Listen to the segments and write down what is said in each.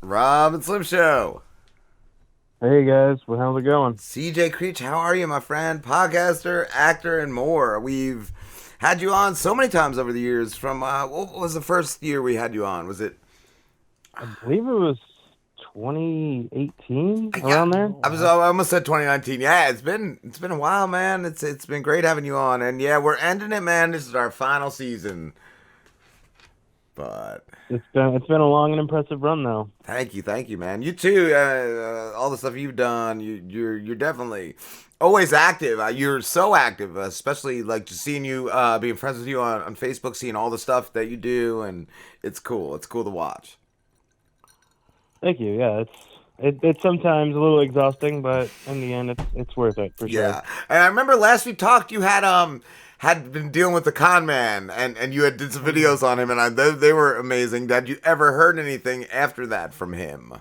Rob and Slim Show. Hey guys, well, how's it going? CJ Creech, how are you, my friend? Podcaster, actor, and more. We've had you on so many times over the years. From what was the first year we had you on? Was it? I believe it was 2018 Yeah, around there. I almost said 2019. Yeah, it's been a while, man. It's been great having you on, and yeah, we're ending it, man. This is our final season, but It's been a long and impressive run though. thank you, man. You too. All the stuff you've done, you're definitely always active. You're so active, especially like just seeing you, being friends with you on Facebook, seeing all the stuff that you do, and it's cool. It's cool to watch. Thank you. Yeah, it's sometimes a little exhausting, but in the end, it's worth it for sure. Yeah, and I remember last we talked, you had been dealing with the con man, and you had did some videos on him, and they were amazing. Had you ever heard anything after that from him?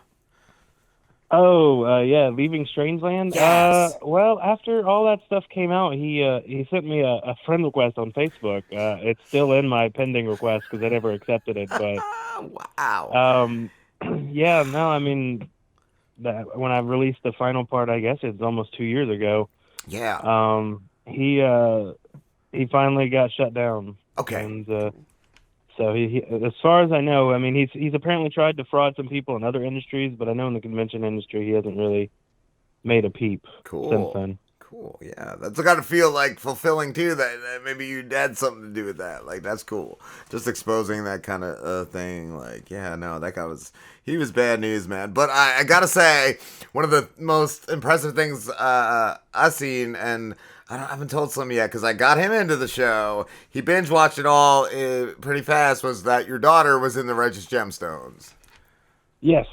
Oh, yeah, leaving Strangeland. Yes. Well, after all that stuff came out, he sent me a friend request on Facebook. It's still in my pending request because I never accepted it. But Wow. um, yeah, no, I mean that when I released the final part, I guess it's almost 2 years ago. Yeah. He finally got shut down, Okay. and so he, as far as I know, I mean he's apparently tried to fraud some people in other industries, but I know in the convention industry he hasn't really made a peep since Cool. then. Cool. Yeah, that's got to feel like fulfilling too. That maybe you had something to do with that. Like that's cool. Just exposing that kind of thing. Like yeah, no, that guy he was bad news, man. But I gotta say, one of the most impressive things I've seen, and I haven't told Slim yet because I got him into the show. He binge watched it all pretty fast. Was that your daughter was in the Righteous Gemstones? Yes,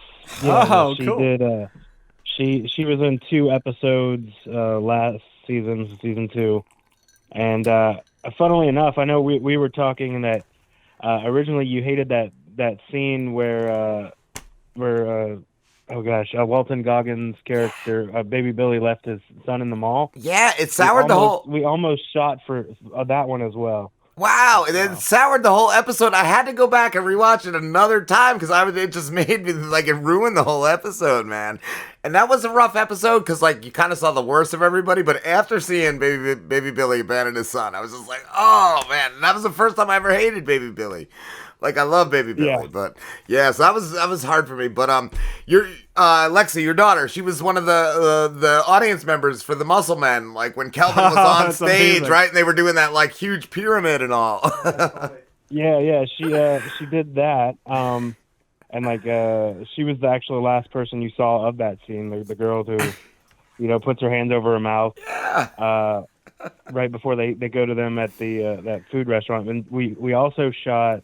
yeah, Oh, she cool. did. She was in 2 episodes last season, season 2, and funnily enough, I know we were talking that originally you hated that scene where oh gosh, Walton Goggins' character, Baby Billy, left his son in the mall. Yeah, it soured the whole. We almost shot for that one as well. Wow, and it soured the whole episode. I had to go back and rewatch it another time because it just made me like it ruined the whole episode, man. And that was a rough episode because like you kind of saw the worst of everybody. But after seeing Baby Billy abandon his son, I was just like, oh man, and that was the first time I ever hated Baby Billy. Like I love Baby Yeah. Billy, but yeah, so that was hard for me. But your Lexi, your daughter, she was one of the audience members for the Muscle Men. Like when Kelvin was on That's stage, amazing. right, and they were doing that like huge pyramid and all. Yeah, she did that. And like she was the actual last person you saw of that scene, the girl who, puts her hands over her mouth. Right before they go to them at the that food restaurant. And we also shot.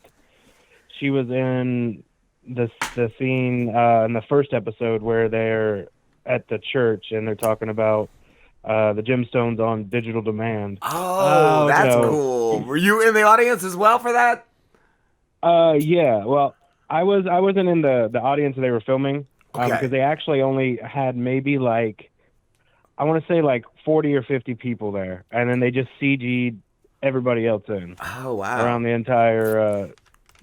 She was in the scene in the first episode where they're at the church and they're talking about the gemstones on digital demand. Oh, that's so- cool. Were you in the audience as well for that? Yeah. Well, I wasn't in the audience they were filming Okay. because they actually only had maybe like I want to say like 40 or 50 people there, and then they just CG'd everybody else in Oh wow. around the entire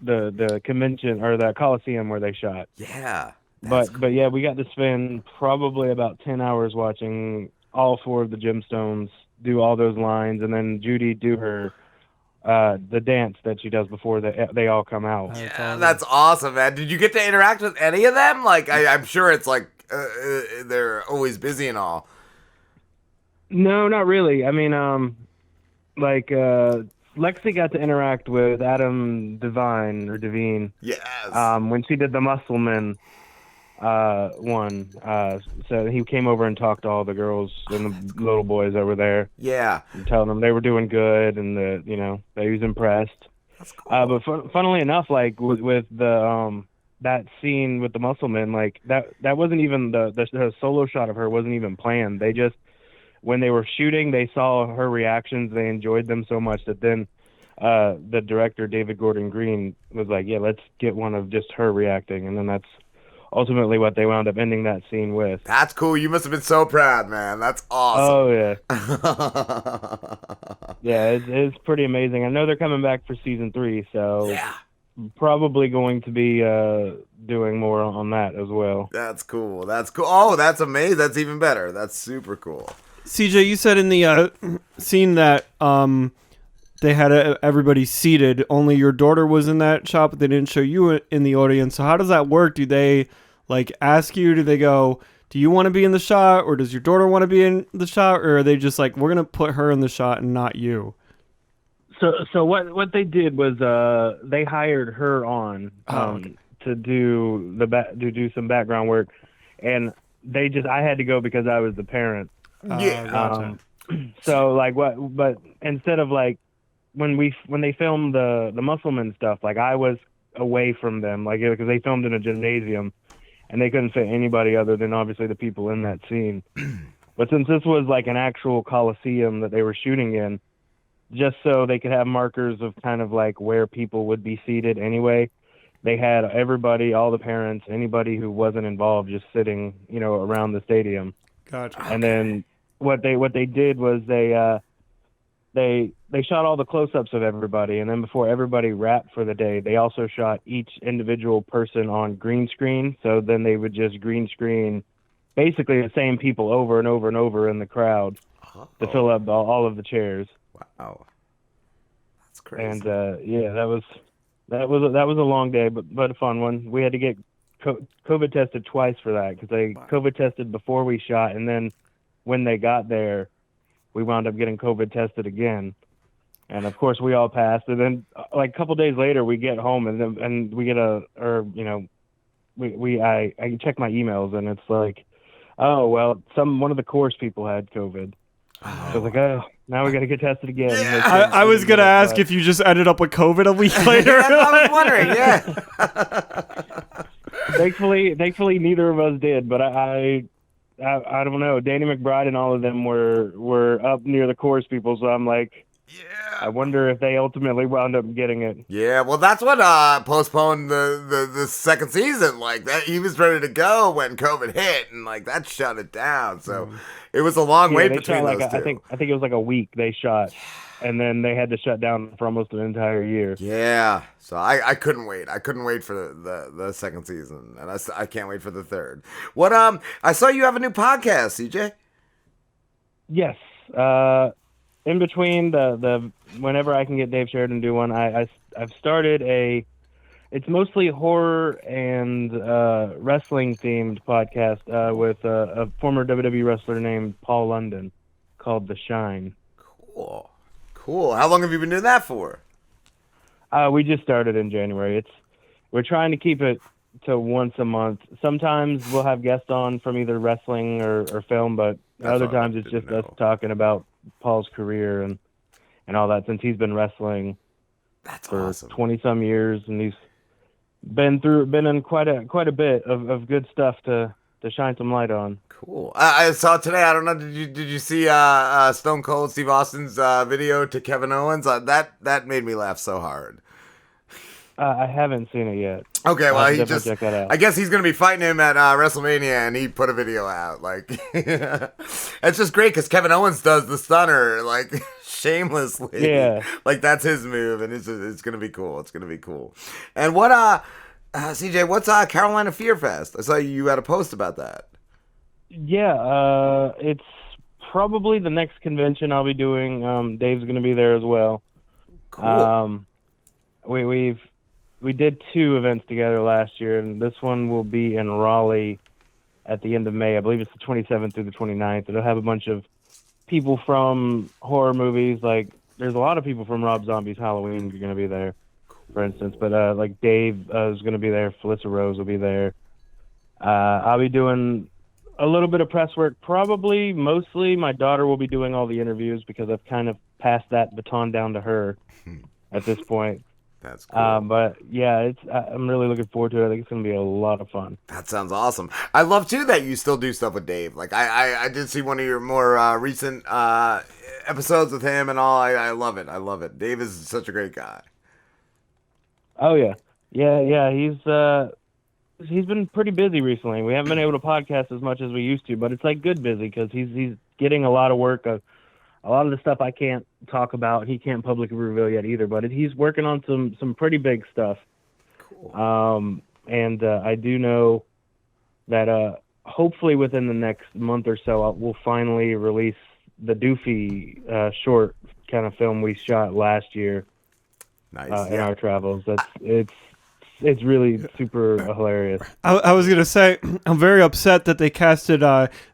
the convention or the Coliseum where they shot. Yeah. That's But yeah, we got to spend probably about 10 hours watching all 4 of the gemstones do all those lines, and then Judy do her the dance that she does before they all come out. yeah, that's awesome, man. Did you get to interact with any of them? Like I'm sure it's like they're always busy and all. No, not really. I mean, like Lexi got to interact with Adam Devine Yes. when she did the Muscleman one. So he came over and talked to all the girls and the little boys over there, yeah. and telling them they were doing good and that he was impressed. That's cool. But funnily enough, like with the that scene with the Muscleman, like that wasn't even the solo shot of her wasn't even planned. They just when they were shooting, they saw her reactions. They enjoyed them so much that then the director, David Gordon Green, was like, yeah, let's get one of just her reacting. And then that's ultimately what they wound up ending that scene with. That's cool. You must have been so proud, man. That's awesome. Oh, yeah. Yeah, it's pretty amazing. I know they're coming back for season 3, so yeah. probably going to be doing more on that as well. That's cool. That's cool. Oh, that's amazing. That's even better. That's super cool. CJ, you said in the scene that they had everybody seated. Only your daughter was in that shot, but they didn't show you in the audience. So how does that work? Do they like ask you? Do they go, do you want to be in the shot, or does your daughter want to be in the shot, or are they just like, we're gonna put her in the shot and not you? So what they did was they hired her on to do to do some background work, and I had to go because I was the parent. Yeah. So like but instead of like when they filmed the Muscleman stuff, like I was away from them, like because they filmed in a gymnasium, and they couldn't fit anybody other than obviously the people in that scene. But since this was like an actual coliseum that they were shooting in, just so they could have markers of kind of like where people would be seated anyway, they had everybody, all the parents, anybody who wasn't involved, just sitting, around the stadium. Gotcha. And then what they did was they shot all the close-ups of everybody, and then before everybody wrapped for the day, they also shot each individual person on green screen. So then they would just green screen basically the same people over and over and over in the crowd to fill up all of the chairs. Wow, that's crazy. And that was a long day, but a fun one. We had to get COVID tested twice for that because they COVID tested before we shot, and then when they got there, we wound up getting COVID tested again. And of course, we all passed. And then, like a couple days later, we get home and we get I check my emails, and it's like, oh well, one of the course people had COVID. So I was like, oh, now we got to get tested again. Yeah. I was gonna ask if you just ended up with COVID a week later. I was wondering. Yeah. Thankfully, neither of us did. But I don't know. Danny McBride and all of them were up near the course people. So I'm like, yeah. I wonder if they ultimately wound up getting it. Yeah, well, that's what postponed the second season. Like that, he was ready to go when COVID hit, and like that shut it down. So it was a long wait between those two. I think it was like a week they shot, and then they had to shut down for almost an entire year. Yeah, so I couldn't wait. I couldn't wait for the second season, and I can't wait for the third. What I saw you have a new podcast, CJ. Yes. In between the whenever I can get Dave Sheridan to do one, I've started it's mostly horror and wrestling themed podcast with a former WWE wrestler named Paul London called The Shine. Cool. How long have you been doing that for? We just started in January. We're trying to keep it to once a month. Sometimes we'll have guests on from either wrestling or film, but other times it's just us talking about Paul's career and all that, since he's been wrestling for 20-some years, and he's been in quite a bit of good stuff to shine some light on. Cool. I saw today, I don't know, did you see Stone Cold Steve Austin's video to Kevin Owens? That made me laugh so hard. I haven't seen it yet. Okay, well, check that out. I guess he's going to be fighting him at WrestleMania, and he put a video out. Like, it's just great because Kevin Owens does the stunner, like, shamelessly. Yeah. Like, that's his move, and it's going to be cool. It's going to be cool. And what, CJ, what's Carolina Fear Fest? I saw you had a post about that. Yeah, it's probably the next convention I'll be doing. Dave's going to be there as well. Cool. We did 2 events together last year, and this one will be in Raleigh at the end of May. I believe it's the 27th through the 29th. It'll have a bunch of people from horror movies. Like, there's a lot of people from Rob Zombie's Halloween going to be there, for instance. But like Dave is going to be there. Felissa Rose will be there. I'll be doing a little bit of press work. Probably, mostly, my daughter will be doing all the interviews because I've kind of passed that baton down to her at this point. That's cool. But yeah, I'm really looking forward to it. I think it's going to be a lot of fun. That sounds awesome. I love too that you still do stuff with Dave. Like I did see one of your more recent episodes with him and all. I love it. I love it. Dave is such a great guy. Oh yeah. He's been pretty busy recently. We haven't been able to podcast as much as we used to, but it's like good busy because he's getting a lot of work. A lot of the stuff I can't talk about, he can't publicly reveal yet either, but he's working on some pretty big stuff. And I do know that hopefully within the next month or so, we'll finally release the Doofy short kind of film we shot last year. Nice. In our travels. It's really super hilarious. I was gonna say I'm very upset that they casted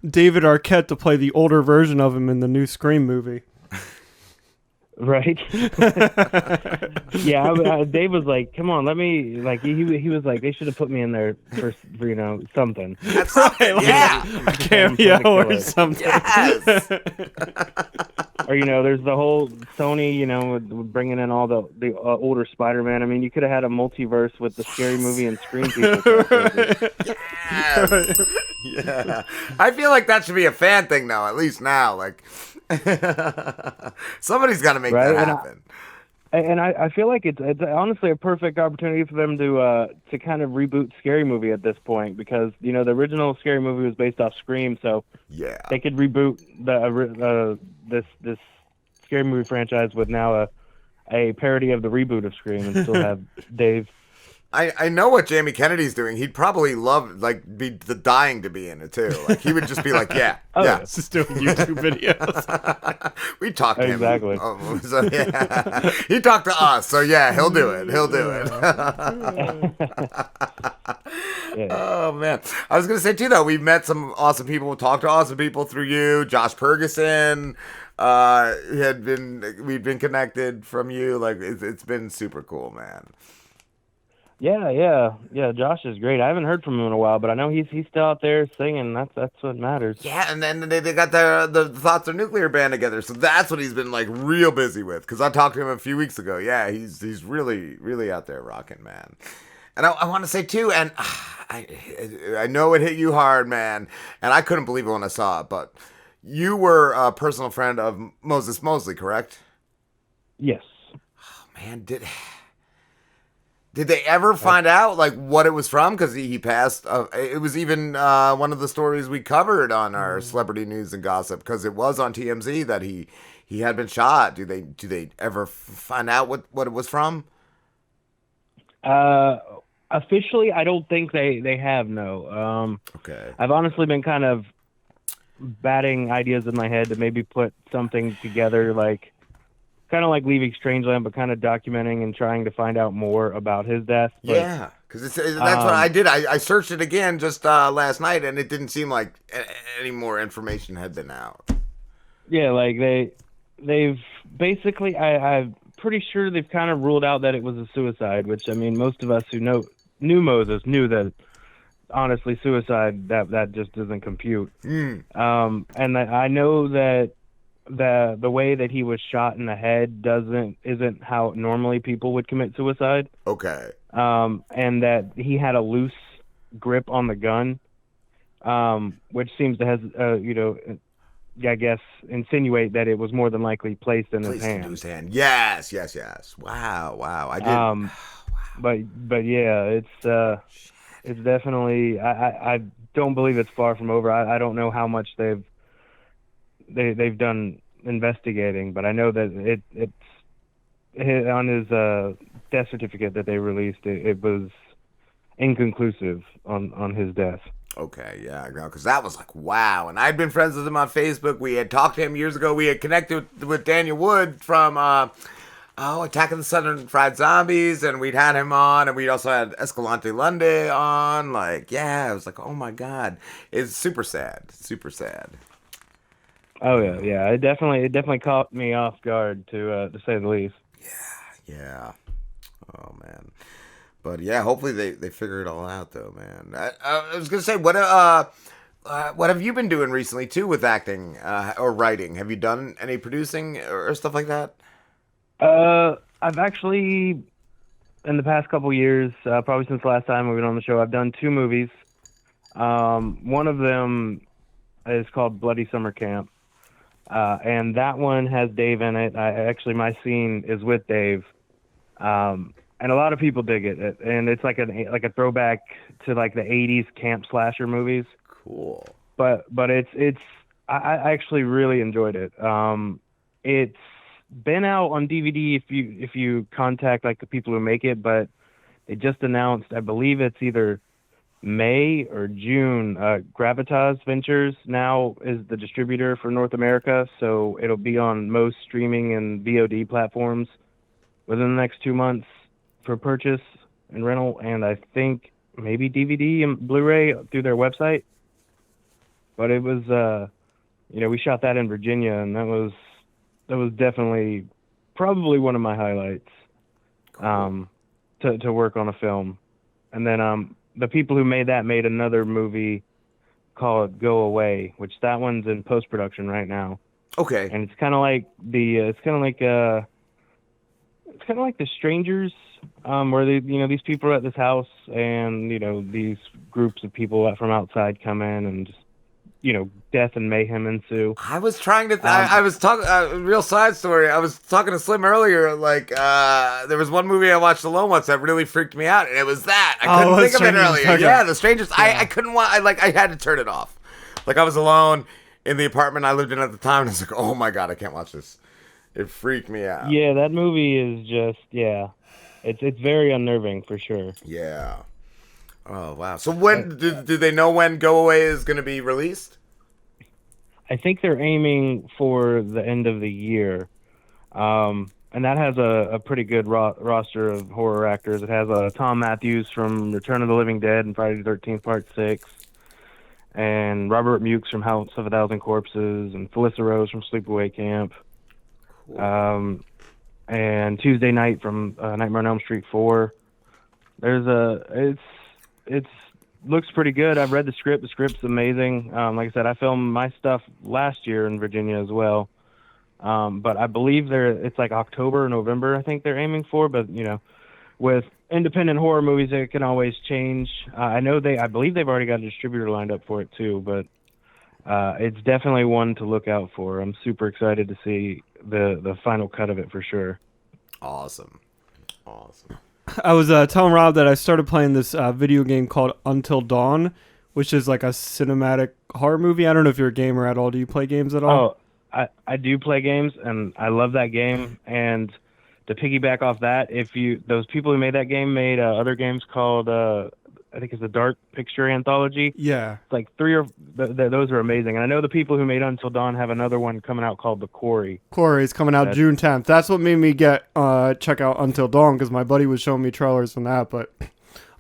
David Arquette to play the older version of him in the new Scream movie. Right? Yeah, Dave was like, "Come on, let me." Like he was like, "They should have put me in there for something." That's right. A cameo or something. Yes. Or there's the whole Sony, bringing in all the older Spider-Man. I mean, you could have had a multiverse with the Scary Movie and Scream people. Yes. Yeah. I feel like that should be a fan thing now, at least now. Like, somebody's got to make that happen. And I feel like it's honestly a perfect opportunity for them to kind of reboot Scary Movie at this point, because the original Scary Movie was based off Scream, so yeah, they could reboot this Scary Movie franchise with now a parody of the reboot of Scream and still have Dave. I know what Jamie Kennedy's doing. He'd probably love, be dying to be in it too. Like, he would just be like, yeah. Just doing YouTube videos. We talked to him. Exactly. So, yeah. He talked to us, so yeah, he'll do it. Yeah. Oh man, I was gonna say too though, we've met some awesome people, talked to awesome people through you. Josh Ferguson, we'd been connected from you. Like, it's been super cool, man. Yeah. Josh is great. I haven't heard from him in a while, but I know he's still out there singing. That's what matters. Yeah, and then they got the Thoughts of Nuclear band together, so that's what he's been like real busy with. Because I talked to him a few weeks ago. Yeah, he's really out there rocking, man. And I want to say too, and I know it hit you hard, man, and I couldn't believe it when I saw it, but you were a personal friend of Moses Mosley, correct? Yes. Oh man, Did they ever find out like what it was from? Because he passed. It was even one of the stories we covered on our celebrity news and gossip, because it was on TMZ that he had been shot. Do they ever find out what it was from? Officially, I don't think they have. No. Okay. I've honestly been kind of batting ideas in my head to maybe put something together, kind of like Leaving Strangeland, but kind of documenting and trying to find out more about his death. But, yeah, because that's what I did. I searched it again just last night, and it didn't seem like any more information had been out. Yeah, like they've basically, I'm pretty sure they've kind of ruled out that it was a suicide, which, I mean, most of us who knew Moses knew that, honestly, suicide, that just doesn't compute. And I know that the way that he was shot in the head isn't how normally people would commit suicide. Okay. And that he had a loose grip on the gun, which seems to I guess insinuate that it was more than likely placed in his hand. Yes. Wow. I did. But yeah, it's definitely. I don't believe it's far from over. I don't know how much they've done investigating, but I know that it's on his death certificate that they released. It was inconclusive on his death. Okay, yeah, because that was like, wow. And I'd been friends with him on Facebook. We had talked to him years ago. We had connected with Daniel Wood from Attack of the Southern Fried Zombies, and we'd had him on, and we also had Escalante Lunde on. Like, yeah, I was like, oh my God. It's super sad. Oh yeah. It definitely caught me off guard, to say the least. Yeah. Oh man. But yeah, hopefully they figure it all out though, man. I was gonna say, what have you been doing recently too with acting or writing? Have you done any producing or stuff like that? I've actually, in the past couple years, probably since the last time we've been on the show, I've done 2 movies. One of them is called Bloody Summer Camp. And that one has Dave in it. My scene is with Dave. And a lot of people dig it. And it's like a throwback to like the 80s camp slasher movies. Cool. But I actually really enjoyed it. It's been out on DVD if you contact like the people who make it, but they just announced, I believe it's either May or June, Gravitas Ventures now is the distributor for North America, so it'll be on most streaming and VOD platforms within the next 2 months for purchase and rental, and I think maybe DVD and Blu-ray through their website. But it was, we shot that in Virginia, and that was definitely probably one of my highlights. Cool. To work on a film, and then the people who made that made another movie called Go Away, which that one's in post-production right now. Okay. And it's kind of like The Strangers, where these people are at this house, and these groups of people from outside come in, and just death and mayhem ensue. I was trying to. I was talking. Real side story. I was talking to Slim earlier. Like, there was one movie I watched alone once that really freaked me out, and it was that. I couldn't think of it earlier. Okay. Yeah, The Strangers. Yeah. I couldn't watch. I had to turn it off. Like, I was alone in the apartment I lived in at the time, and I was like, oh my god, I can't watch this. It freaked me out. Yeah, that movie is just it's very unnerving for sure. Yeah. Oh wow. So when do they know when Go Away is going to be released? I think they're aiming for the end of the year, and that has a pretty good roster of horror actors. It has Tom Matthews from Return of the Living Dead and Friday the 13th Part 6, and Robert Mukes from House of a Thousand Corpses, and Felissa Rose from Sleepaway Camp, cool. And Tuesday Night from Nightmare on Elm Street 4. It's looks pretty good. I've read the script. The script's amazing. Like I said, I filmed my stuff last year in Virginia as well. But I believe it's like October or November, I think they're aiming for. But, with independent horror movies, it can always change. I believe they've already got a distributor lined up for it too. But it's definitely one to look out for. I'm super excited to see the final cut of it for sure. Awesome. I was telling Rob that I started playing this video game called Until Dawn, which is like a cinematic horror movie. I don't know if you're a gamer at all. Do you play games at all? Oh, I do play games, and I love that game. And to piggyback off that, those people who made that game made other games called I think it's the Dark Picture Anthology. Yeah. It's like those are amazing. And I know the people who made Until Dawn have another one coming out called The Quarry. Quarry's coming out June 10th. That's what made me check out Until Dawn, because my buddy was showing me trailers from that. But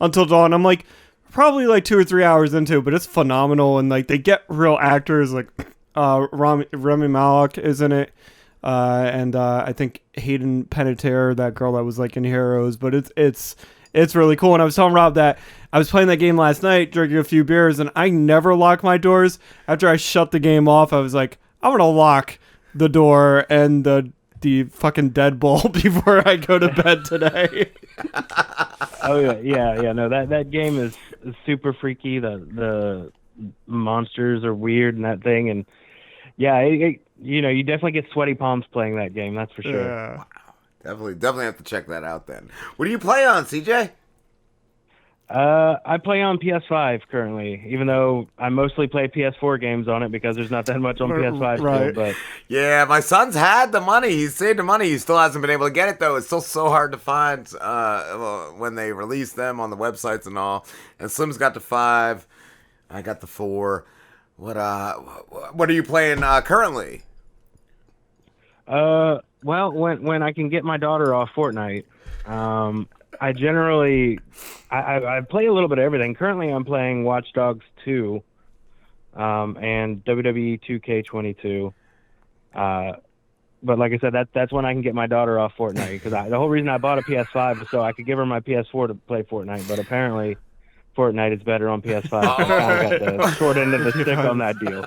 Until Dawn, I'm like probably like 2 or 3 hours into it, but it's phenomenal. And like they get real actors, like Rami Malek is in it. And I think Hayden Panettiere, that girl that was like in Heroes, but it's really cool. And I was telling Rob that I was playing that game last night, drinking a few beers, and I never lock my doors. After I shut the game off, I was like, I'm going to lock the door and the fucking deadbolt before I go to bed today. Oh, yeah. No, that game is super freaky. The monsters are weird and that thing. And, yeah, you definitely get sweaty palms playing that game, that's for sure. Yeah. Wow. Definitely have to check that out then. What do you play on, CJ? I play on PS5 currently, even though I mostly play PS4 games on it because there's not that much on PS5 right. still. But yeah, my son's had the money. He's saved the money. He still hasn't been able to get it though. It's still so hard to find when they release them on the websites and all. And Slim's got the 5. I got the 4. What are you playing currently? Well, when I can get my daughter off Fortnite, I generally I play a little bit of everything. Currently, I'm playing Watch Dogs 2 and WWE 2K22. But like I said, that's when I can get my daughter off Fortnite, because the whole reason I bought a PS5 was so I could give her my PS4 to play Fortnite. But apparently, Fortnite is better on PS5. So I kind of got the short end of the stick on that deal.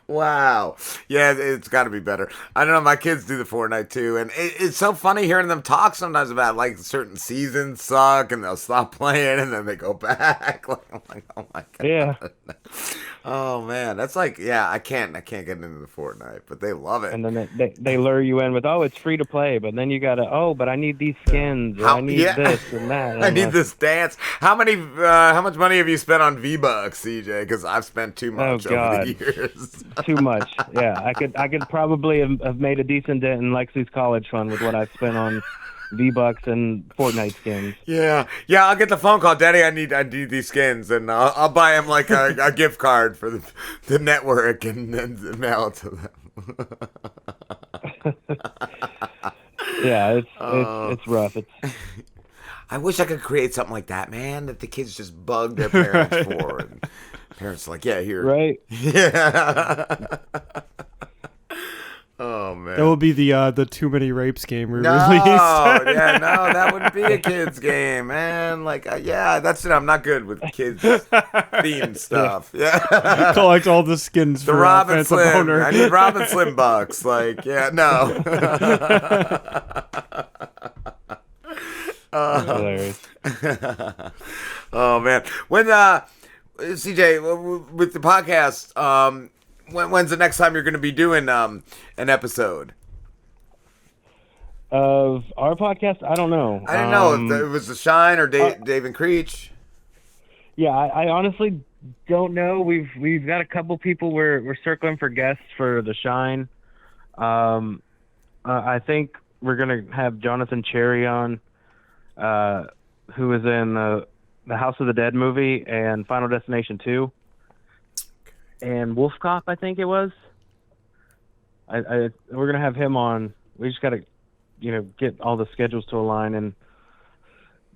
Wow. Yeah, it's got to be better. I don't know. My kids do the Fortnite too. And it's so funny hearing them talk sometimes about like certain seasons suck and they'll stop playing and then they go back. I'm like, oh my God. Yeah. Oh man. That's like, yeah, I can't get into the Fortnite, but they love it. And then they lure you in with, it's free to play. But then you got to, but I need these skins. Or I need this and that. And I need this dance. How much money have you spent on V-Bucks, CJ? Because I've spent too much over the years. Too much. Yeah, I could probably have made a decent dent in Lexi's college fund with what I've spent on V-Bucks and Fortnite skins. Yeah, I'll get the phone call, Daddy. I need these skins, and I'll buy him like a gift card for the network and mail it to them. Yeah, it's rough. I wish I could create something like that, man. That the kids just bug their parents for, and parents are like, yeah, here, right. Yeah. Oh man, That will be the Too Many Rapes game we no, released. yeah, no, that wouldn't be a kids game, man. Like, yeah, that's it. I'm not good with kids themed stuff. Yeah, Collect all the skins the for Robin Phantom Slim. Boner. I need Robin Slim bucks. Like, yeah, no. Hilarious. Oh man, when CJ with the podcast, when's the next time you're going to be doing an episode of our podcast? I don't know. I didn't know if it was The Shine or Dave and Creech. Yeah, I honestly don't know. We've got a couple people we're circling for guests for The Shine. I think we're gonna have Jonathan Cherry on, who was in the House of the Dead movie and Final Destination 2, and Wolf Cop, I think it was. We're gonna have him on. We just gotta, get all the schedules to align. And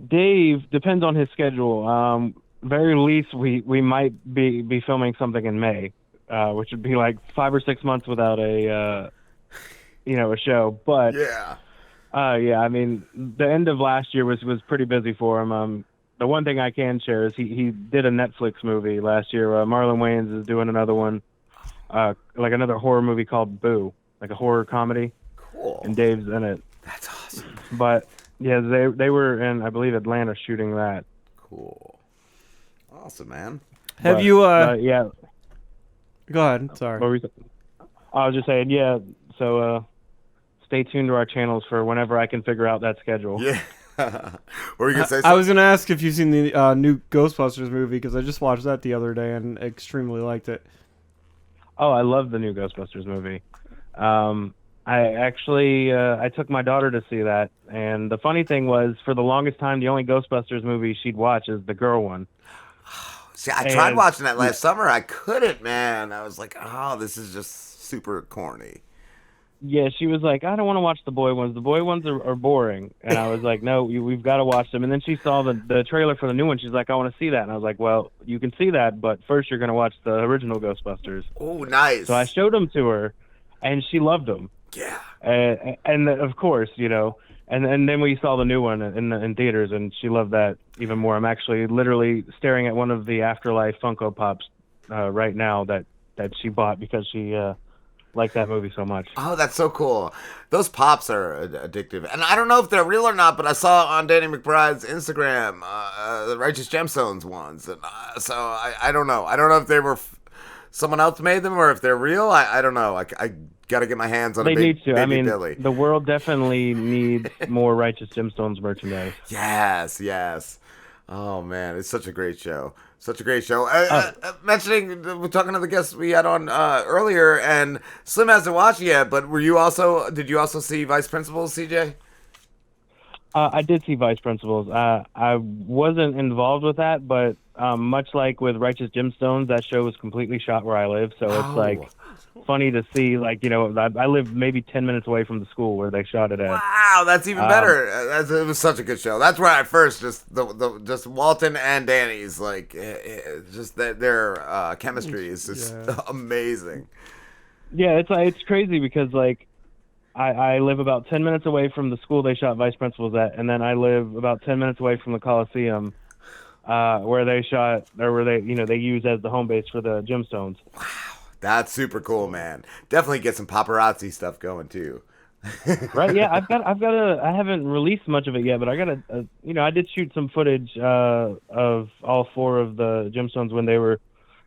Dave, depends on his schedule. Very least, we might be filming something in May, which would be like 5 or 6 months without a show. But Yeah. I mean, the end of last year was pretty busy for him. The one thing I can share is he did a Netflix movie last year. Marlon Wayans is doing another one, like another horror movie called Boo, like a horror comedy. Cool. And Dave's in it. That's awesome. But yeah, they were in, I believe, Atlanta shooting that. Cool. Awesome, man. Have you? Yeah. Go ahead. Sorry. What were you I was just saying, yeah. So stay tuned to our channels for whenever I can figure out that schedule. Yeah. What were you gonna say? I was gonna ask if you've seen the new Ghostbusters movie, because I just watched that the other day and extremely liked it. Oh, I love the new Ghostbusters movie. I actually I took my daughter to see that, and the funny thing was, for the longest time, the only Ghostbusters movie she'd watch is the girl one. See, I tried watching that last summer. I couldn't, man. I was like, oh, this is just super corny. Yeah, she was like, I don't want to watch the boy ones. The boy ones are boring. And I was like, no, we've got to watch them. And then she saw the trailer for the new one. She's like, I want to see that. And I was like, well, you can see that, but first you're going to watch the original Ghostbusters. Oh, nice. So I showed them to her, and she loved them. Yeah. And of course, and then we saw the new one in theaters, and she loved that even more. I'm actually literally staring at one of the Afterlife Funko Pops right now that she bought because she liked that movie so much. Oh, that's so cool. Those pops are addictive. And I don't know if they're real or not, but I saw on Danny McBride's Instagram the Righteous Gemstones ones. And so I don't know. I don't know if they were someone else made them or if they're real. I don't know. I got to get my hands on they a need to. I mean, Billy. The world definitely needs more Righteous Gemstones merchandise. Yes. Oh, man. It's such a great show. Such a great show. We're talking to the guests we had on earlier, and Slim hasn't watched it yet, but did you also see Vice Principals, CJ? I did see Vice Principals. I wasn't involved with that, but much like with Righteous Gemstones, that show was completely shot where I live, so it's like funny to see, I live maybe 10 minutes away from the school where they shot it at. Wow, that's even better. It was such a good show. That's where I first just Walton and Danny's just their chemistry is just amazing. Yeah, it's crazy because I live about 10 minutes away from the school they shot Vice Principals at, and then I live about 10 minutes away from the Coliseum where they shot, or where they use as the home base for the Gemstones. Wow. That's super cool, man. Definitely get some paparazzi stuff going too. Right? Yeah, I haven't released much of it yet, but I got I did shoot some footage of all 4 of the Gemstones when they were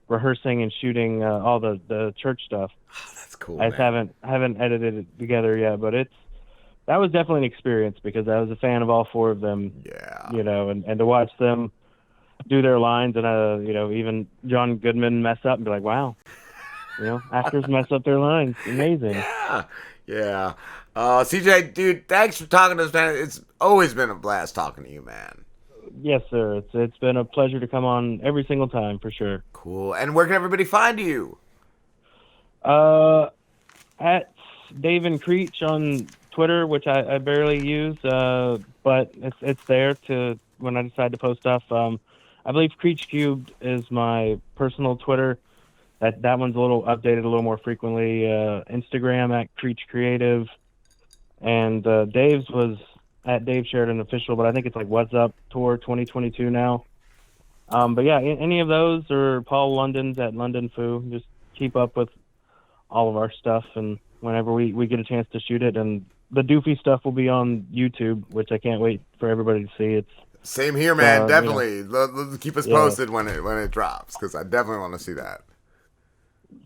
rehearsing and shooting all the church stuff. Oh, that's cool. I just haven't edited it together yet, but that was definitely an experience because I was a fan of all 4 of them. Yeah. And to watch them do their lines and even John Goodman mess up and be like, wow. Actors mess up their lines. Amazing. Yeah. CJ, dude, thanks for talking to us, man. It's always been a blast talking to you, man. Yes, sir. It's been a pleasure to come on every single time for sure. Cool. And where can everybody find you? At Dave and Creech on Twitter, which I barely use, but it's there to when I decide to post stuff. I believe Creech Cubed is my personal Twitter. That one's a little updated a little more frequently. Instagram at Creech Creative, and Dave's was at Dave Sheridan Official, but I think it's like What's Up Tour 2022 now. But yeah, any of those or Paul London's at London Foo. Just keep up with all of our stuff, and whenever we get a chance to shoot it, and the doofy stuff will be on YouTube, which I can't wait for everybody to see. It's same here, man. Definitely. You know, Let's keep us posted when it drops, because I definitely want to see that.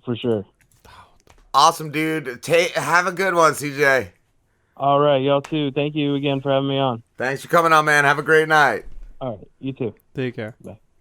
For sure. Awesome, dude. Have a good one, CJ. All right, y'all too. Thank you again for having me on. Thanks for coming on, man. Have a great night. All right, you too. Take care. Bye.